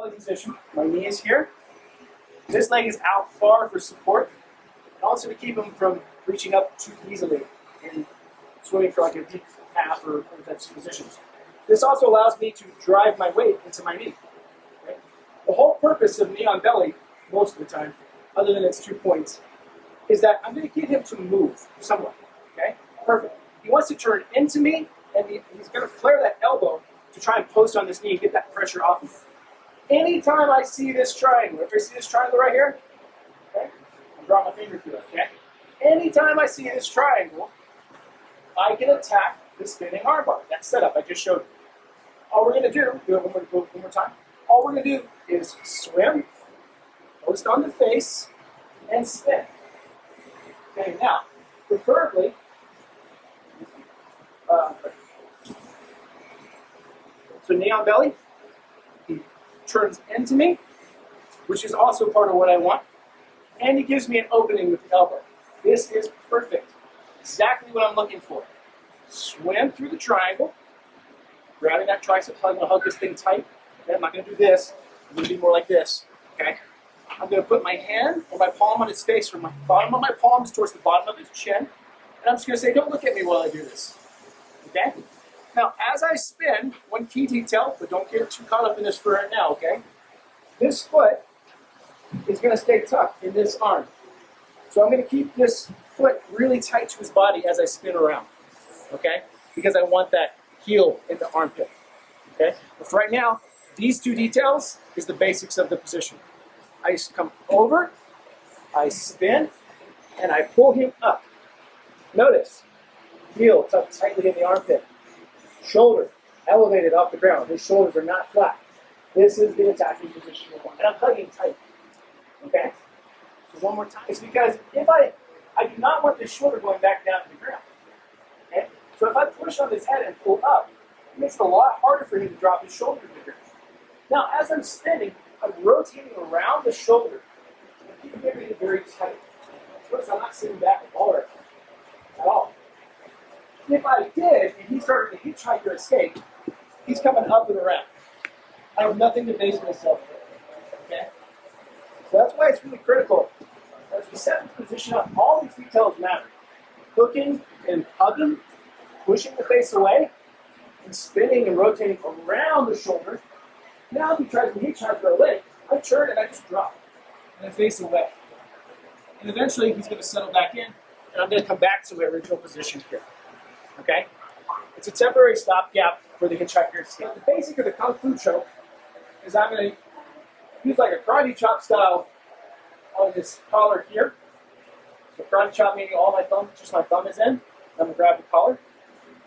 belly position. My knee is here. This leg is out far for support, and also to keep him from reaching up too easily and swimming for like a deep half or other types of positions. This also allows me to drive my weight into my knee. Okay? The whole purpose of knee on belly, most of the time, other than its 2 points, is that I'm going to get him to move somewhat. Okay? Perfect. He wants to turn into me, and he's going to flare that elbow to try and post on this knee and get that pressure off of him. Anytime I see this triangle, if I see this triangle right here, okay, I'm drawing my finger through it, okay? Anytime I see this triangle, I can attack the spinning armbar. That setup I just showed you. All we're going to do it one more time. All we're going to do is swim, post on the face, and spin. Okay, now, preferably, so knee on belly, he turns into me, which is also part of what I want, and he gives me an opening with the elbow. This is perfect. Exactly what I'm looking for. Swim through the triangle, grabbing that tricep, I'm going to hug this thing tight. Okay, I'm not going to do this. I'm going to be more like this. Okay? I'm going to put my hand or my palm on his face, from my bottom of my palms towards the bottom of his chin, and I'm just going to say, don't look at me while I do this. Okay? Now, as I spin, one key detail, but don't get too caught up in this for right now, okay? This foot is going to stay tucked in this arm. So I'm going to keep this foot really tight to his body as I spin around, okay? Because I want that heel in the armpit, okay? But for right now, these 2 details is the basics of the position. I come over, I spin, and I pull him up. Notice, heel tucked tightly in the armpit. Shoulder elevated off the ground. His shoulders are not flat. This is the attacking position. And I'm hugging tight. Okay? So one more time. It's because if I do not want this shoulder going back down to the ground. Okay? So if I push on his head and pull up, it makes it a lot harder for him to drop his shoulder to the ground. Now, as I'm spinning, I'm rotating around the shoulder and keeping everything very tight. Notice I'm not sitting back at all. If I did, and he started to hitchhike or escape, he's coming up and around. I have nothing to base myself with. Okay? So that's why it's really critical. As we set the position up, all these details matter. Hooking and hugging, pushing the face away, and spinning and rotating around the shoulder. Now if he tries to hitchhike or a leg, I turn and I just drop. And I face away. And eventually he's going to settle back in, and I'm going to come back to the original position here. Okay? It's a temporary stopgap for the hitchhiker escape. The basic of the Kung Fu choke is I'm going to use like a karate chop style on this collar here. So karate chop meaning all my thumb, just my thumb is in. I'm going to grab the collar.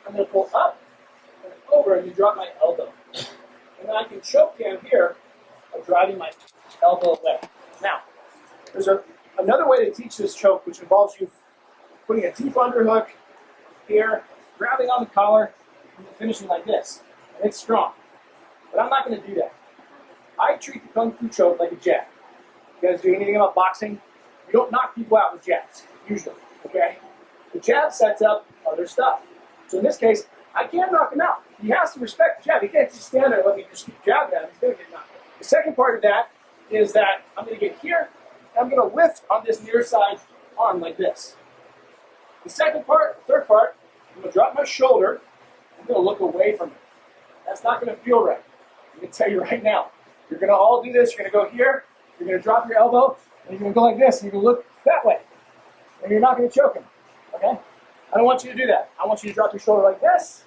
I'm going to pull up and over and you drop my elbow. And then I can choke him here by driving my elbow away. Now, there's another way to teach this choke, which involves you putting a deep underhook here, grabbing on the collar, and then finishing like this. And it's strong. But I'm not going to do that. I treat the Kung Fu choke like a jab. You guys do anything about boxing? You don't knock people out with jabs, usually, okay? The jab sets up other stuff. So in this case, I can't knock him out. He has to respect the jab. He can't just stand there and let me just keep jabbing at him. He's going to get knocked out. The second part of that is that I'm going to get here, and I'm going to lift on this near side arm like this. The second part, the third part, I'm going to drop my shoulder. I'm going to look away from it. That's not going to feel right. I'm going to tell you right now. You're going to all do this. You're going to go here. You're going to drop your elbow. And you're going to go like this. And you're going to look that way. And you're not going to choke him. Okay? I don't want you to do that. I want you to drop your shoulder like this.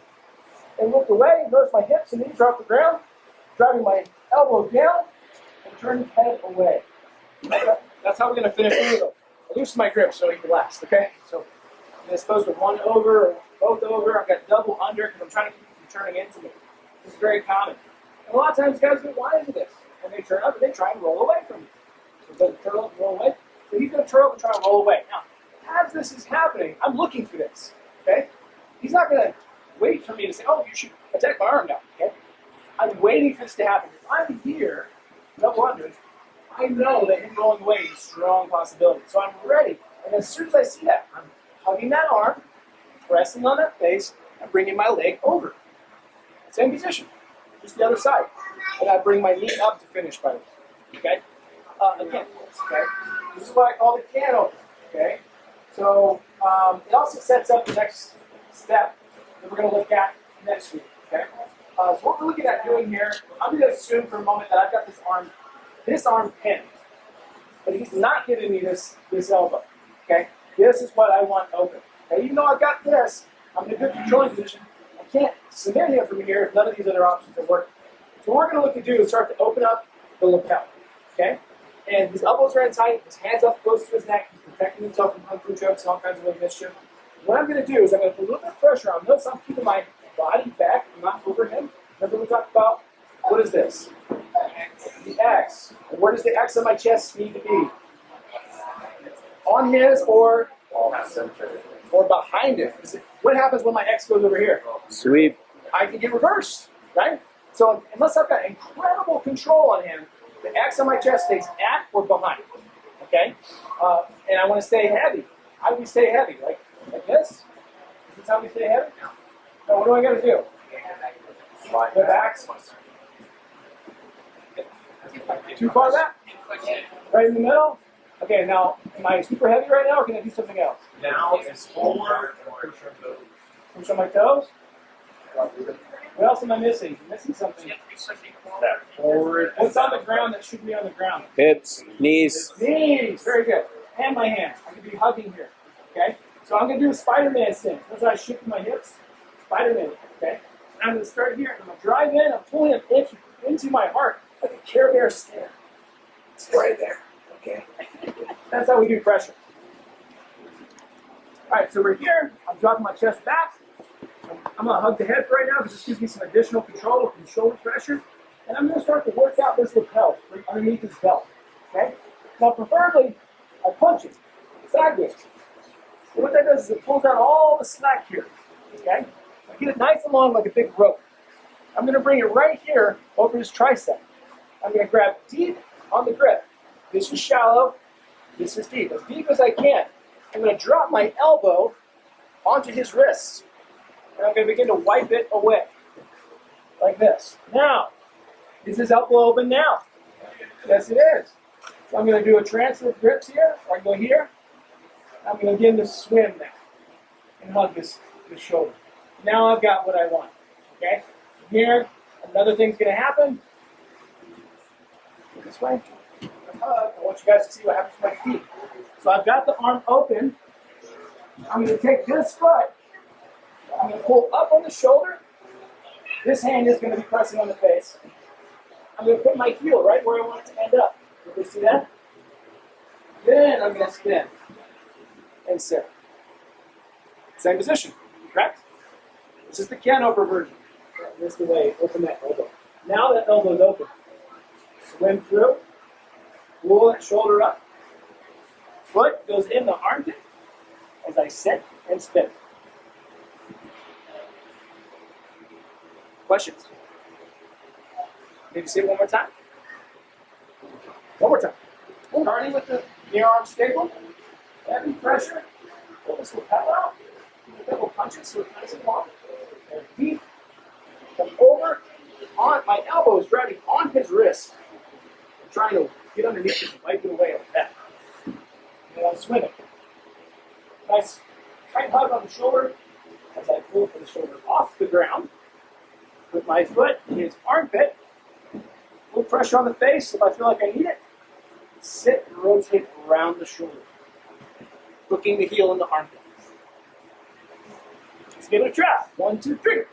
And look away. Notice my hips and knees are off the ground. Driving my elbow down. And turn his head away. That's how we're going to finish the wheel. I loosen my grip so he can last. Okay? So as opposed to one over or both over, I've got double under because I'm trying to keep you from turning into me. This is very common. And a lot of times guys get wise to this. And they turn up and they try and roll away from you. So it doesn't turn up and roll away. So he's going to turn up and try and roll away. Now, as this is happening, I'm looking for this. Okay? He's not going to wait for me to say, oh, you should attack my arm now. Okay? I'm waiting for this to happen. If I'm here, double unders, I know that him rolling away is a strong possibility. So I'm ready. And as soon as I see that, I'm hugging that arm, pressing on that face, and bringing my leg over. Same position, just the other side. and I bring my knee up to finish, by the way. Okay? Again, okay? This is what I call the can opener, okay? So it also sets up the next step that we're going to look at next week, okay? So what we're looking at doing here, I'm going to assume for a moment that I've got this arm pinned, but he's not giving me this elbow, okay? This is what I want open. Okay? Even though I've got this, I'm in a good controlling position. I can't submit him from here if none of these other options are working. So what we're going to look to do is start to open up the lapel, okay? And his elbows are in tight, his hands up close to his neck, he's protecting himself from kung fu chokes and all kinds of other mischief. What I'm going to do is I'm going to put a little bit of pressure on. Notice I'm keeping my body back, I'm not over him. Remember we talked about, what is this? The X. And where does the X on my chest need to be? On his or behind it. What happens when my X goes over here? Sweep. I can get reversed, right? So unless I've got incredible control on him, the X on my chest stays at or behind, okay? And I want to stay heavy. How do we stay heavy? Like this? Is this how we stay heavy? No, what do I got to do? Go back. Too far back? Right in the middle? Okay, now, am I super heavy right now, or can I do something else? Now is forward or push your toes. Push on my toes? What else am I missing? I'm missing something. That forward. What's on the ground that should be on the ground? Hips, knees. Knees, very good. And my hands. I could be hugging here. Okay? So I'm going to do a Spider-Man stance. Notice I shift my hips. Spider-Man. Okay? And I'm going to start here. I'm going to drive in. I'm pulling an inch into my heart like a Care Bear stare. It's right there. Okay? That's how we do pressure. All right, so we're here. I'm dropping my chest back. I'm going to hug the head right now because this gives me some additional control with the shoulder pressure. And I'm going to start to work out this lapel right underneath his belt. Okay? Now, preferably, I punch it sideways. So what that does is it pulls out all the slack here. Okay? I get it nice and long like a big rope. I'm going to bring it right here over his tricep. I'm going to grab deep on the grip. This is shallow. This is deep. As deep as I can. I'm going to drop my elbow onto his wrist. And I'm going to begin to wipe it away. Like this. Now, is his elbow open now? Yes, it is. So I'm going to do a transfer of grips here, or I go here. I'm going to begin to swim now and hug this shoulder. Now I've got what I want. Okay? Here, another thing's going to happen. This way. I want you guys to see what happens to my feet. So I've got the arm open. I'm going to take this foot. I'm going to pull up on the shoulder. This hand is going to be pressing on the face. I'm going to put my heel right where I want it to end up. You see that? Then I'm going to spin and sit. Same position, correct? This is the can opener version. This is the way, open that elbow. Now that elbow is open. Swim through, pull that shoulder up. Foot goes in the armpit as I sit and spin. Questions? Maybe say it one more time. One more time. Starting with the near arm staple. Heavy pressure. Pull this lapel out. Double punch it so it's nice and long. And deep. Come over. On my elbow is driving on his wrist. I'm trying to get underneath it and wipe it away like that. And I'm swimming. Nice tight hug on the shoulder as I pull the shoulder off the ground. Put my foot in his armpit. A little pressure on the face if I feel like I need it. Sit and rotate around the shoulder. Hooking the heel in the armpit. Let's give it a try. 1, 2, 3.